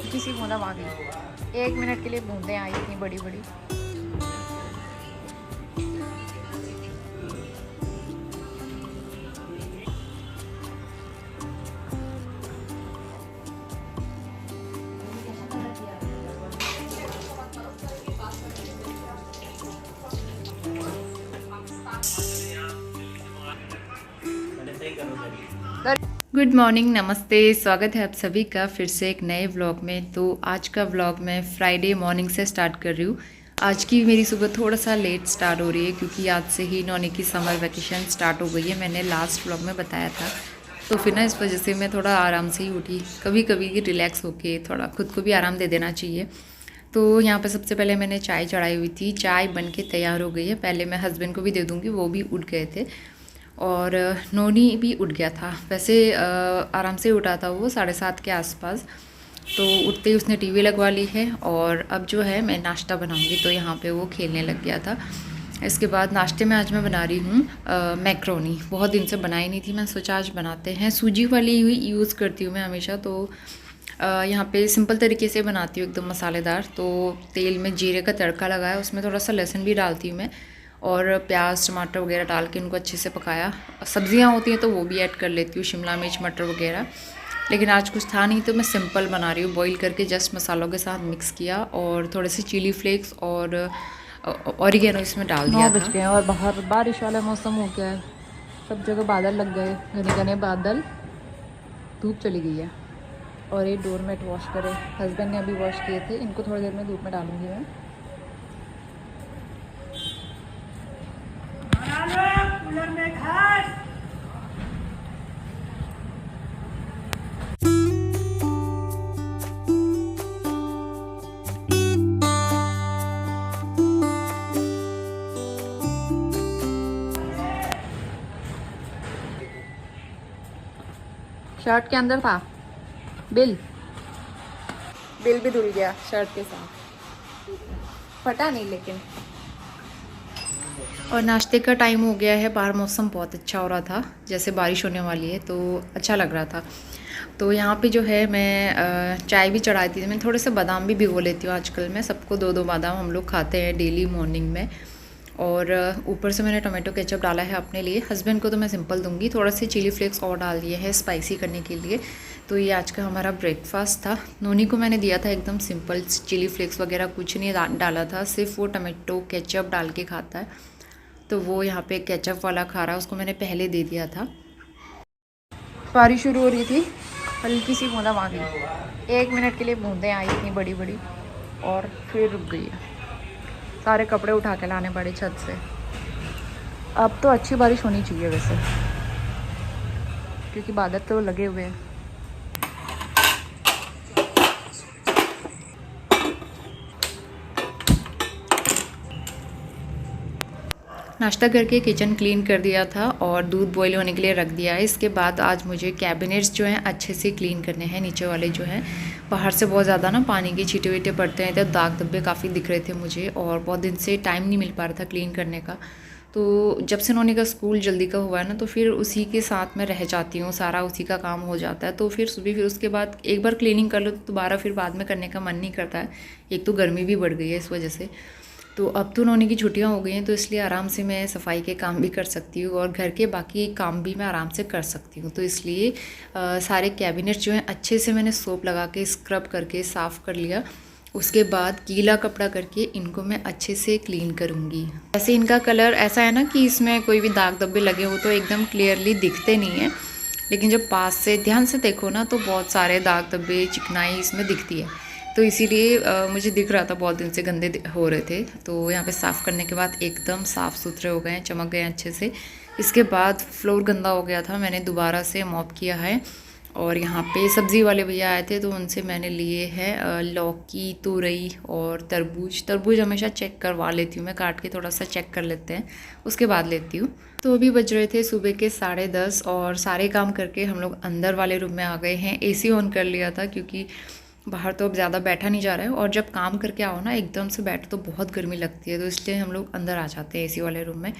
हल्की सी बूंदा आ गई, 1 मिनट के लिए बूंदें आई इतनी बड़ी बड़ी। गुड मॉर्निंग, नमस्ते, स्वागत है आप सभी का फिर से एक नए व्लॉग में। तो आज का व्लॉग मैं फ्राइडे मॉर्निंग से स्टार्ट कर रही हूँ। आज की मेरी सुबह थोड़ा सा लेट स्टार्ट हो रही है क्योंकि आज से ही नौनी की समर वैकेशन स्टार्ट हो गई है, मैंने लास्ट व्लॉग में बताया था। तो फिर ना इस वजह से मैं थोड़ा आराम से ही उठी। कभी कभी रिलैक्स होके थोड़ा खुद को भी आराम दे देना चाहिए। तो यहाँ पे सबसे पहले मैंने चाय चढ़ाई हुई थी, चाय बन के तैयार हो गई है। पहले मैं हस्बैंड को भी दे दूँगी, वो भी उठ गए थे और नोनी भी उठ गया था। वैसे आराम से उठा था वो 7:30 के आसपास। तो उठते ही उसने टीवी लगवा ली है और अब जो है मैं नाश्ता बनाऊंगी, तो यहाँ पे वो खेलने लग गया था। इसके बाद नाश्ते में आज मैं बना रही हूँ मैक्रोनी। बहुत दिन से बनाई नहीं थी, मैं सोचा आज बनाते हैं। सूजी वाली ही यूज़ करती हूँ मैं हमेशा। तो यहाँ पे सिंपल तरीके से बनाती हूँ, एकदम मसालेदार। तो तेल में जीरे का तड़का लगाया, उसमें थोड़ा सा लहसुन भी डालती हूँ मैं और प्याज टमाटर वगैरह डाल के उनको अच्छे से पकाया। सब्जियां होती हैं तो वो भी ऐड कर लेती हूँ, शिमला मिर्च मटर वगैरह। लेकिन आज कुछ था नहीं तो मैं सिंपल बना रही हूँ, बॉईल करके जस्ट मसालों के साथ मिक्स किया और थोड़े से चिली फ्लेक्स और ऑरिगेनो इसमें डाल दिया 9 बज गए हैं और बाहर बारिश वाला मौसम हो गया है। सब जगह बादल लग गए, घने घने बादल, धूप चली गई है। और ये डोरमेट वॉश करे, हस्बैंड ने अभी वॉश किए थे, इनको थोड़ी देर में धूप में डालूंगी मैं। शर्ट के अंदर था बिल भी धुल गया शर्ट के साथ, फटा नहीं लेकिन। और नाश्ते का टाइम हो गया है, बाहर मौसम बहुत अच्छा हो रहा था, जैसे बारिश होने वाली है, तो अच्छा लग रहा था। तो यहाँ पे जो है मैं चाय भी चढ़ाई थी। मैं थोड़े से बादाम भी भिगो लेती हूँ आजकल। मैं सबको 2-2 बादाम हम लोग खाते हैं डेली मॉर्निंग में। और ऊपर से मैंने टोमेटो केचप डाला है अपने लिए, हस्बैंड को तो मैं सिंपल दूंगी। थोड़ा सी चिली फ्लेक्स और डाल दिए हैं स्पाइसी करने के लिए। तो ये आज का हमारा ब्रेकफास्ट था। नोनी को मैंने दिया था एकदम सिंपल, चिली फ्लेक्स वगैरह कुछ नहीं डाला था, सिर्फ वो टोमेटो केचप डाल के खाता है। तो वो यहाँ पे केचप वाला खा रहा है, उसको मैंने पहले दे दिया था। बारिश शुरू हो रही थी, हल्की सी बूंदा आ गई, 1 मिनट के लिए बूंदें आई इतनी बड़ी बड़ी और फिर रुक गई है। सारे कपड़े उठा के लाने पड़े छत से। अब तो अच्छी बारिश होनी चाहिए वैसे, क्योंकि बादल तो लगे हुए हैं। नाश्ता करके किचन क्लीन कर दिया था और दूध बॉईल होने के लिए रख दिया है। इसके बाद आज मुझे कैबिनेट्स जो हैं अच्छे से क्लीन करने हैं, नीचे वाले जो हैं। बाहर से बहुत ज़्यादा ना पानी के छींटे वीटे पड़ते हैं, तो दाग धब्बे काफ़ी दिख रहे थे मुझे और बहुत दिन से टाइम नहीं मिल पा रहा था क्लीन करने का। तो जब से नोनी का स्कूल जल्दी का हुआ है ना, तो फिर उसी के साथ मैं रह जाती हूँ, सारा उसी का काम हो जाता है। तो फिर सुबह फिर उसके बाद एक बार क्लीनिंग कर लो तो दोबारा फिर बाद में करने का मन नहीं करता है। एक तो गर्मी भी बढ़ गई है इस वजह से। तो अब तो नौनी की छुट्टियां हो गई हैं, तो इसलिए आराम से मैं सफाई के काम भी कर सकती हूँ और घर के बाकी काम भी मैं आराम से कर सकती हूँ। तो इसलिए सारे कैबिनेट जो हैं अच्छे से मैंने सोप लगा के स्क्रब करके साफ़ कर लिया। उसके बाद गीला कपड़ा करके इनको मैं अच्छे से क्लीन करूँगी। ऐसे इनका कलर ऐसा है ना कि इसमें कोई भी दाग धब्बे लगे हो तो एकदम क्लियरली दिखते नहीं हैं, लेकिन जब पास से ध्यान से देखो ना तो बहुत सारे दाग धब्बे चिकनाई इसमें दिखती है। तो इसीलिए मुझे दिख रहा था बहुत दिन से गंदे हो रहे थे। तो यहाँ पे साफ़ करने के बाद एकदम साफ़ सुथरे हो गए हैं, चमक गए हैं अच्छे से। इसके बाद फ्लोर गंदा हो गया था, मैंने दोबारा से मॉप किया है। और यहाँ पे सब्ज़ी वाले भैया आए थे तो उनसे मैंने लिए हैं लौकी, तुरई और तरबूज हमेशा चेक करवा लेती हूँ मैं, काट के थोड़ा सा चेक कर लेते हैं उसके बाद लेती हूँ। तो अभी बज रहे थे सुबह के 10:30 और सारे काम करके हम लोग अंदर वाले रूम में आ गए हैं। एसी ऑन कर लिया था क्योंकि बाहर तो अब ज़्यादा बैठा नहीं जा रहा है और जब काम करके आओ ना एकदम से बैठो तो बहुत गर्मी लगती है, तो इसलिए हम लोग अंदर आ जाते हैं एसी वाले रूम में।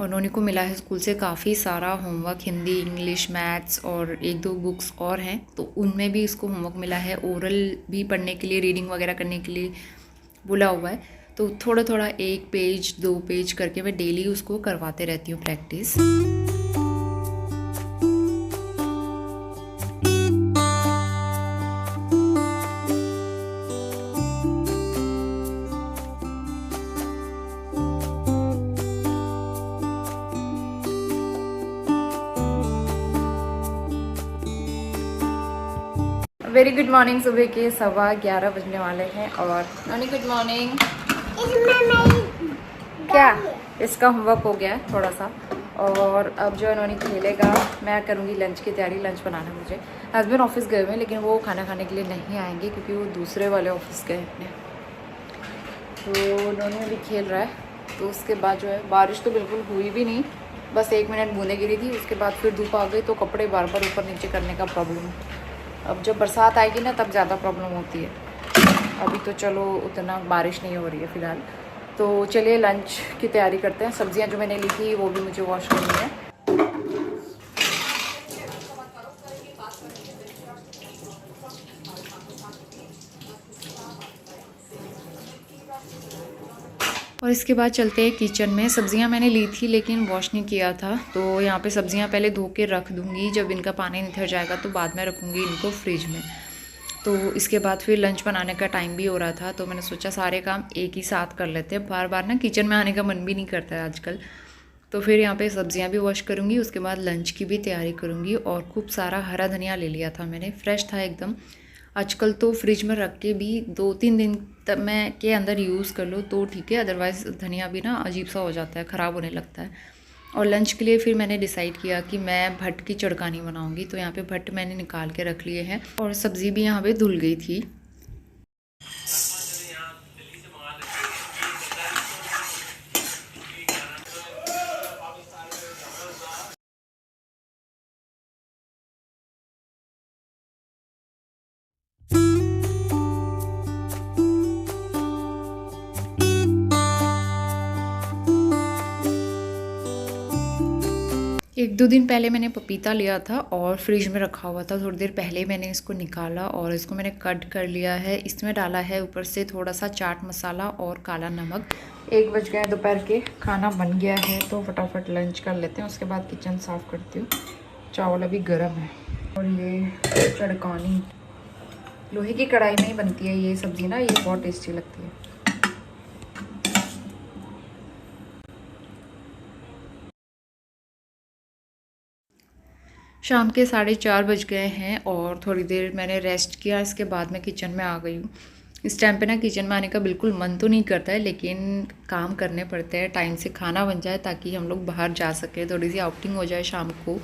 और नोनी को मिला है स्कूल से काफ़ी सारा होमवर्क, हिंदी, इंग्लिश, मैथ्स और एक दो बुक्स और हैं, तो उनमें भी इसको होमवर्क मिला है। ओरल भी पढ़ने के लिए, रीडिंग वगैरह करने के लिए बोला हुआ है। तो थोड़ा थोड़ा 1 पेज 2 पेज करके मैं डेली उसको करवाते रहती हूँ प्रैक्टिस। Very good morning. सुबह के 11:15 बजने वाले हैं और नोनी गुड मॉर्निंग। क्या इसका होमवर्क हो गया है थोड़ा सा, और अब जो नोनी खेलेगा, मैं करूँगी लंच की तैयारी। लंच बनाना मुझे। हस्बैंड ऑफिस गए हुए हैं, लेकिन वो खाना खाने के लिए नहीं आएंगे क्योंकि वो दूसरे वाले ऑफिस गए हैं। तो नोनी अभी खेल रहा है। तो उसके बाद जो है, बारिश तो बिल्कुल हुई भी नहीं, बस 1 मिनट बूंदे गिरी थी। उसके बाद फिर धूप आ गई, तो कपड़े बार बार ऊपर नीचे करने का प्रॉब्लम। अब जब बरसात आएगी ना, तब ज़्यादा प्रॉब्लम होती है। अभी तो चलो उतना बारिश नहीं हो रही है फ़िलहाल। तो चलिए लंच की तैयारी करते हैं। सब्जियां जो मैंने ली थी वो भी मुझे वॉश करनी है। और इसके बाद चलते हैं किचन में। सब्जियां मैंने ली थी लेकिन वॉश नहीं किया था, तो यहाँ पे सब्जियां पहले धो के रख दूँगी। जब इनका पानी निथर जाएगा तो बाद में रखूँगी इनको फ्रिज में। तो इसके बाद फिर लंच बनाने का टाइम भी हो रहा था, तो मैंने सोचा सारे काम एक ही साथ कर लेते हैं। बार बार ना किचन में आने का मन भी नहीं करता है आजकल। तो फिर यहाँ पे सब्जियां भी वॉश करूँगी, उसके बाद लंच की भी तैयारी करूँगी। और खूब सारा हरा धनिया ले लिया था मैंने, फ्रेश था एकदम। आजकल तो फ्रिज में रख के भी 2-3 दिन तक मैं के अंदर यूज़ कर लो तो ठीक है, अदरवाइज़ धनिया भी ना अजीब सा हो जाता है, ख़राब होने लगता है। और लंच के लिए फिर मैंने डिसाइड किया कि मैं भट्ट की चड़कानी बनाऊंगी। तो यहाँ पे भट्ट मैंने निकाल के रख लिए हैं और सब्ज़ी भी यहाँ पे धुल गई थी। एक दो दिन पहले मैंने पपीता लिया था और फ्रिज में रखा हुआ था। थोड़ी देर पहले मैंने इसको निकाला और इसको मैंने कट कर लिया है। इसमें डाला है ऊपर से थोड़ा सा चाट मसाला और काला नमक। 1 बज गए दोपहर के, खाना बन गया है तो फटाफट लंच कर लेते हैं। उसके बाद किचन साफ़ करती हूँ। चावल अभी गर्म है। और ये चड़कानी लोहे की कढ़ाई में ही बनती है ये सब्ज़ी ना, ये बहुत टेस्टी लगती है। शाम के 4:30 बज गए हैं और थोड़ी देर मैंने रेस्ट किया। इसके बाद मैं किचन में आ गई हूँ। इस टाइम पे ना किचन में आने का बिल्कुल मन तो नहीं करता है, लेकिन काम करने पड़ते हैं। टाइम से खाना बन जाए ताकि हम लोग बाहर जा सकें, थोड़ी सी आउटिंग हो जाए शाम को।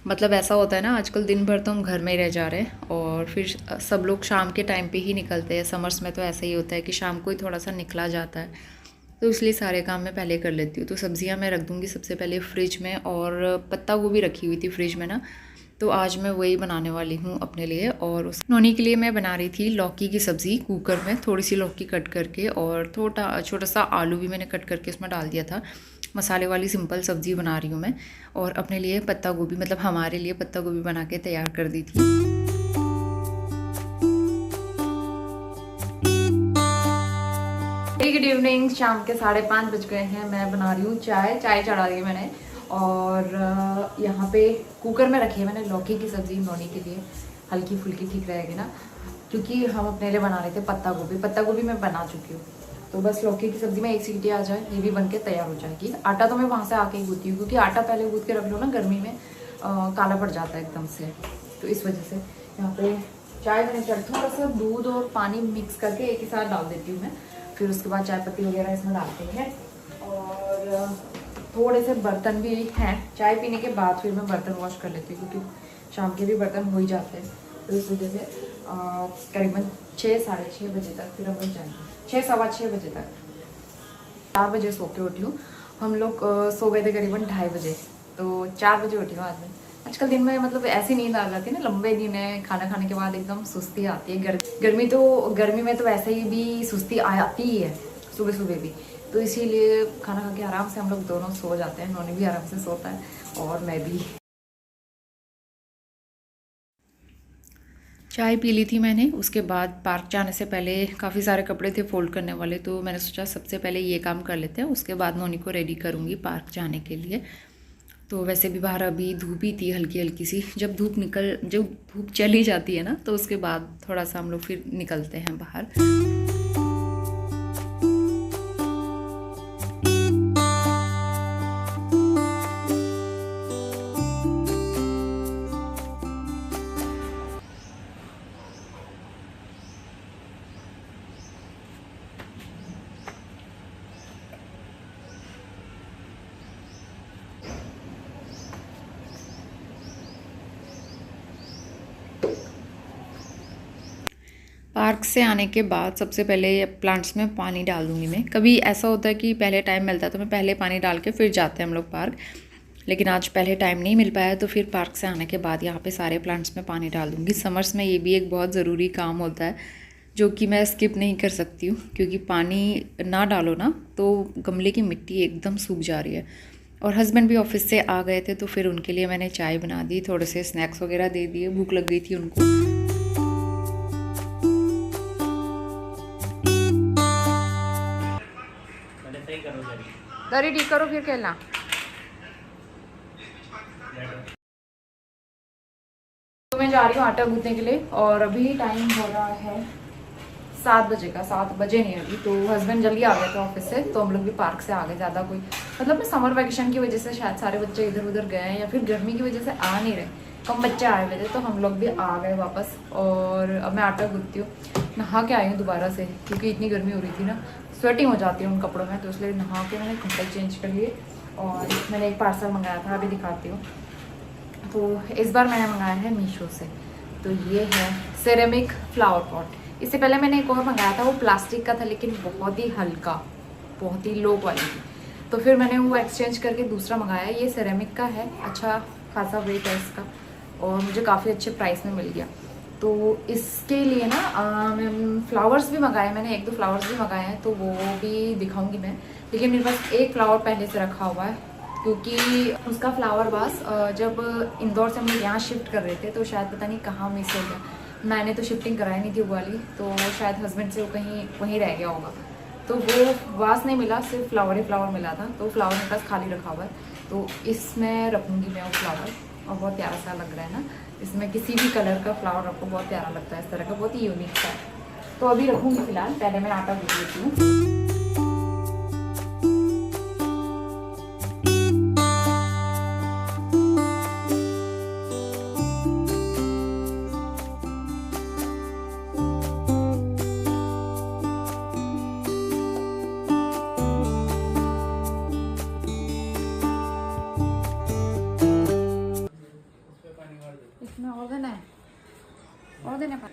मतलब ऐसा होता है ना, आजकल दिन भर तो हम घर में ही रह जा रहे हैं और फिर सब लोग शाम के टाइम पे ही निकलते हैं। समर्स में तो ऐसा ही होता है कि शाम को ही थोड़ा सा निकला जाता है, तो इसलिए सारे काम मैं पहले कर लेती हूँ। तो सब्जियां मैं रख दूँगी सबसे पहले फ्रिज में, और पत्ता गोभी रखी हुई थी फ्रिज में ना, तो आज मैं वही बनाने वाली हूँ अपने लिए। और उस नोनी के लिए मैं बना रही थी लौकी की सब्ज़ी कुकर में, थोड़ी सी लौकी कट करके और छोटा सा आलू भी मैंने कट करके उसमें डाल दिया था। मसाले वाली सिंपल सब्ज़ी बना रही हूँ मैं। और अपने लिए पत्ता गोभी, मतलब हमारे लिए पत्ता गोभी बना के तैयार कर दी थी। Good evening. शाम के 5:30 बज गए हैं। मैं बना रही हूँ चाय चढ़ा दी है मैंने। और यहाँ पे कुकर में रखी है मैंने लौकी की सब्ज़ी नोनी के लिए, हल्की फुल्की ठीक रहेगी ना, क्योंकि हम अपने लिए बना रहे थे पत्ता गोभी मैं बना चुकी हूँ। तो बस लौकी की सब्ज़ी में 1 सीटी आ जाए, ये भी बन के तैयार हो जाएगी। आटा तो मैं वहाँ से आके ही गूँथती हूँ, क्योंकि आटा पहले गूँथ के रख लो ना, गर्मी में काला पड़ जाता है एकदम से, तो इस वजह से। यहाँ पे चाय मैंने थोड़ा सा दूध और पानी मिक्स करके एक ही साथ डाल देती हूँ मैं। फिर उसके बाद चाय पत्ती वगैरह इसमें डालते हैं। और थोड़े से बर्तन भी हैं, चाय पीने के बाद फिर मैं बर्तन वॉश कर लेती हूँ, क्योंकि शाम के भी बर्तन हो ही जाते हैं। तो इस वजह से करीबन 6-6:30 बजे तक फिर हम लोग जाएंगे, 6-6:15 बजे तक। 4 बजे सो के उठी हूँ। हम लोग सो गए थे करीबन 2:30 बजे, तो 4 बजे उठी हूँ आज में। आजकल दिन में मतलब ऐसी नींद आ जाती है ना, लंबे दिन है, खाना खाने के बाद एकदम सुस्ती आती है। गर्मी में तो वैसे ही भी सुस्ती आती ही है सुबह सुबह भी। तो इसीलिए खाना खा के आराम से हम लोग दोनों सो जाते हैं। नोनी भी आराम से सोता है और मैं भी। चाय पी ली थी मैंने। उसके बाद पार्क जाने से पहले काफ़ी सारे कपड़े थे फोल्ड करने वाले, तो मैंने सोचा सबसे पहले ये काम कर लेते हैं, उसके बाद नोनी को रेडी करूँगी पार्क जाने के लिए। तो वैसे भी बाहर अभी धूप ही थी हल्की हल्की सी। जब धूप चली जाती है ना, तो उसके बाद थोड़ा सा हम लोग फिर निकलते हैं बाहर। पार्क से आने के बाद सबसे पहले प्लांट्स में पानी डाल दूँगी मैं। कभी ऐसा होता है कि पहले टाइम मिलता है तो मैं पहले पानी डाल के फिर जाते हैं हम लोग पार्क, लेकिन आज पहले टाइम नहीं मिल पाया तो फिर पार्क से आने के बाद यहाँ पे सारे प्लांट्स में पानी डाल दूँगी। समर्स में ये भी एक बहुत ज़रूरी काम होता है जो कि मैं स्किप नहीं कर सकती हूँ, क्योंकि पानी ना डालो ना तो गमले की मिट्टी एकदम सूख जा रही है। और हस्बैंड भी ऑफिस से आ गए थे तो फिर उनके लिए मैंने चाय बना दी, थोड़े से स्नैक्स वगैरह दे दिए, भूख लग गई थी उनको। दरी ठीक करो फिर खेलना। तो मैं जा रही हूँ आटा गूंथने के लिए और अभी टाइम हो रहा है 7 बजे का। 7 बजे नहीं अभी, तो हस्बैंड जल्दी आ गए थे ऑफिस से, तो हम लोग भी पार्क से आ गए। ज़्यादा कोई मतलब मैं समर वैकेशन की वजह से शायद सारे बच्चे इधर उधर गए हैं या फिर गर्मी की वजह से आ नहीं रहे, कम बच्चे आए हुए थे, तो हम लोग भी आ गए वापस। और अब मैं आटा गूंथती हूँ। नहा के आई हूँ दोबारा से, क्योंकि इतनी गर्मी हो रही थी ना, स्वेटिंग हो जाती है उन कपड़ों में, तो इसलिए नहा के मैंने कपड़े चेंज कर लिए। और मैंने एक पार्सल मंगाया था, अभी दिखाती हूँ। तो इस बार मैंने मंगाया है मीशो से। तो ये है सेरेमिक फ्लावर पॉट। इससे पहले मैंने एक और मंगाया था, वो प्लास्टिक का था लेकिन बहुत ही हल्का, बहुत ही लो क्वालिटी। तो फिर मैंने वो एक्सचेंज करके दूसरा मंगाया। ये सेरेमिक का है, अच्छा खासा वेट है इसका और मुझे काफ़ी अच्छे प्राइस में मिल गया। तो इसके लिए ना फ्लावर्स भी मंगाए मैंने, 1-2 फ्लावर्स भी मंगाए हैं, तो वो भी दिखाऊंगी मैं। लेकिन मेरे पास एक फ्लावर पहले से रखा हुआ है, क्योंकि उसका फ्लावर वास जब इंदौर से हम लोग यहाँ शिफ्ट कर रहे थे तो शायद पता नहीं कहाँ मिस हो गया। मैंने तो शिफ्टिंग कराई नहीं थी वो वाली, तो शायद हस्बैंड से वो कहीं वहीं रह गया होगा, तो वो वास नहीं मिला, सिर्फ फ्लावर ही फ्लावर मिला था। तो फ्लावर मेरे पास खाली रखा हुआ है, तो इसमें रखूँगी मैं वो फ्लावर। और बहुत प्यारा सा लग रहा है ना, इसमें किसी भी कलर का फ्लावर रखो बहुत प्यारा लगता है, इस तरह का बहुत ही यूनिक सा है। तो अभी रखूँगी फिलहाल, पहले मैं आटा गूंथ लेती हूँ। इसमें और देना है, और देना है।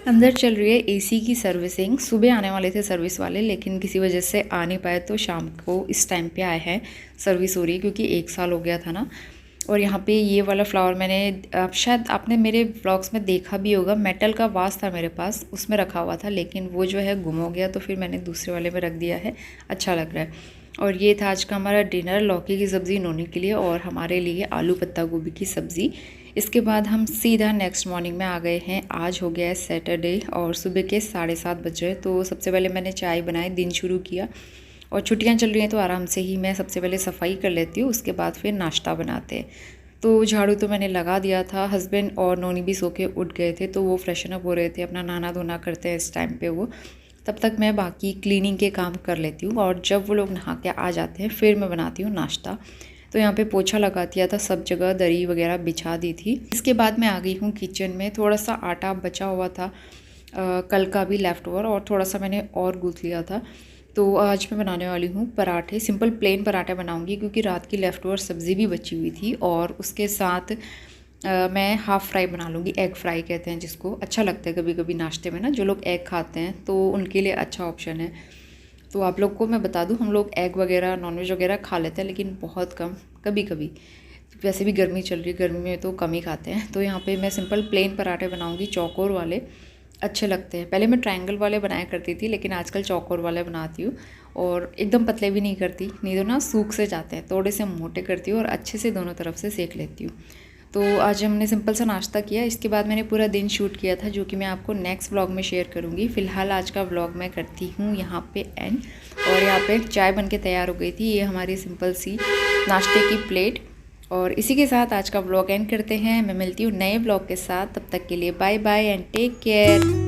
अंदर चल रही है एसी की सर्विसिंग। सुबह आने वाले थे सर्विस वाले, लेकिन किसी वजह से आ नहीं पाए, तो शाम को इस टाइम पे आए हैं। सर्विस हो रही है क्योंकि 1 साल हो गया था ना। और यहाँ पे ये वाला फ्लावर मैंने शायद आपने मेरे ब्लॉग्स में देखा भी होगा, मेटल का वास था मेरे पास, उसमें रखा हुआ था, लेकिन वो जो है गुम हो गया, तो फिर मैंने दूसरे वाले में रख दिया है। अच्छा लग रहा है। और ये था आज का हमारा डिनर, लौकी की सब्ज़ी नोनी के लिए और हमारे लिए आलू पत्ता गोभी की सब्ज़ी। इसके बाद हम सीधा नेक्स्ट मॉर्निंग में आ गए हैं। आज हो गया है सैटरडे और सुबह के 7:30 बज रहे। तो सबसे पहले मैंने चाय बनाई, दिन शुरू किया। और छुट्टियां चल रही हैं तो आराम से ही मैं सबसे पहले सफाई कर लेती हूँ, उसके बाद फिर नाश्ता बनाते हैं। तो झाड़ू तो मैंने लगा दिया था। हस्बैंड और नोनी भी सो के उठ गए थे, तो वो फ्रेशन अप हो रहे थे, अपना नहाना धोना करते हैं इस टाइम पे वो। तब तक मैं बाकी क्लीनिंग के काम कर लेती हूँ और जब वो लोग नहा के आ जाते हैं फिर मैं बनाती हूँ नाश्ता। तो यहाँ पे पोछा लगा दिया था, सब जगह दरी वगैरह बिछा दी थी। इसके बाद मैं आ गई हूँ किचन में। थोड़ा सा आटा बचा हुआ था कल का भी लेफ़्ट ओवर, और थोड़ा सा मैंने और गूँथ लिया था। तो आज मैं बनाने वाली हूँ पराठे, सिंपल प्लेन पराठे बनाऊँगी, क्योंकि रात की लेफ़्ट ओवर सब्ज़ी भी बची हुई थी। और उसके साथ मैं हाफ़ फ्राई बना लूँगी, एग फ्राई कहते हैं जिसको। अच्छा लगता है कभी कभी नाश्ते में ना, जो लोग एग खाते हैं तो उनके लिए अच्छा ऑप्शन है। तो आप लोग को मैं बता दूं, हम लोग एग वगैरह नॉनवेज वगैरह खा लेते हैं, लेकिन बहुत कम, कभी कभी। वैसे भी गर्मी चल रही है, गर्मी में तो कम ही खाते हैं। तो यहाँ पे मैं सिंपल प्लेन पराठे बनाऊँगी, चौकोर वाले अच्छे लगते हैं। पहले मैं ट्रायंगल वाले बनाया करती थी, लेकिन आजकल चौकोर वाले बनाती हूँ। और एकदम पतले भी नहीं करती, नहीं तो ना सूख से जाते हैं, थोड़े से मोटे करती हूँ और अच्छे से दोनों तरफ से सेक लेती हूँ। तो आज हमने सिंपल सा नाश्ता किया। इसके बाद मैंने पूरा दिन शूट किया था, जो कि मैं आपको नेक्स्ट व्लॉग में शेयर करूँगी। फ़िलहाल आज का व्लॉग मैं करती हूँ यहाँ पे एंड। और यहाँ पे चाय बन के तैयार हो गई थी, ये हमारी सिंपल सी नाश्ते की प्लेट। और इसी के साथ आज का व्लॉग एंड करते हैं। मैं मिलती हूँ नए व्लॉग के साथ, तब तक के लिए bye bye and take care.